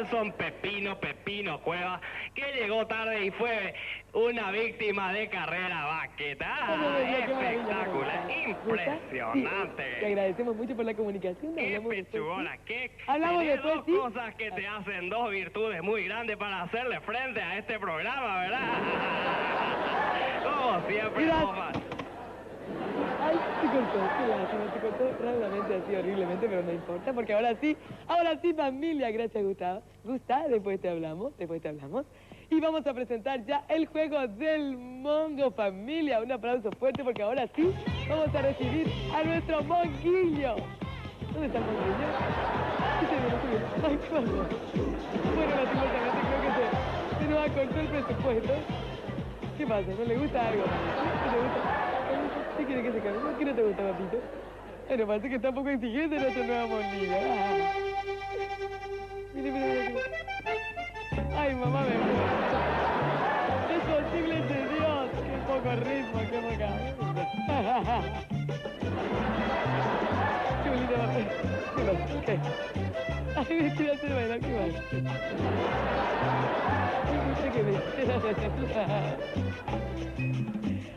Nelson Pepino Cuevas, que llegó tarde y fue una víctima de carrera vaqueta. Espectacular, impresionante. Sí, te agradecemos mucho por la comunicación. Qué pechugona, qué... Hablamos Tenés después, dos ¿sí? cosas que te hacen dos virtudes muy grandes para hacerle frente a este programa, ¿verdad? Como siempre, Bofa. Ay, te cortó, qué lástima, te cortó rápidamente así horriblemente, pero no importa, porque ahora sí, familia, gracias Gustavo. Después te hablamos. Y vamos a presentar ya el juego del Mongo, familia. Un aplauso fuerte porque ahora sí vamos a recibir a nuestro Monguillo. ¿Dónde está el Monguillo? Ay, qué pasó. Bueno, lastimosamente creo que se nos acortó el presupuesto. ¿Qué pasa? ¿No le gusta algo? ¿No le gusta? ¿Qué quiere que se cambie? ¿Qué no te gusta, papito? Bueno, parece que está un poco exigente nuestro nuevo Monguillo. Mire. Ay, mamá, me gusta. Es posible de Dios. Qué poco ritmo, qué poca. Qué bonito papel. ¿Qué pasa? ¿Qué? Ay, me quiero hacer bailar, ¿qué pasa?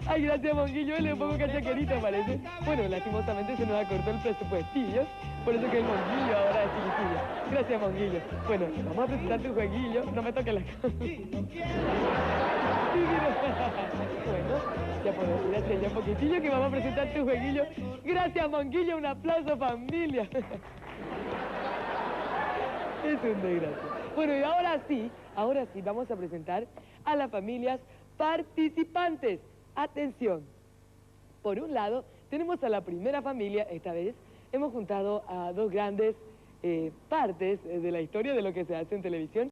Ay, gracias, Monguillo. Él es un poco cachaquerito, parece. Bueno, lastimosamente se nos acortó el presupuestillo. Por eso que el Monguillo ahora es chiquitillo. Gracias, Monguillo. Bueno, vamos a presentar tu jueguillo. No me toques la cara. Bueno, ya podemos ir hacia allá un poquitillo que vamos a presentar tu jueguillo. Gracias, Monguillo. Un aplauso, familia. Es un desgracia. Bueno, y ahora sí, vamos a presentar a las familias participantes. Atención. Por un lado, tenemos a la primera familia. Esta vez hemos juntado a dos grandes partes de la historia de lo que se hace en televisión.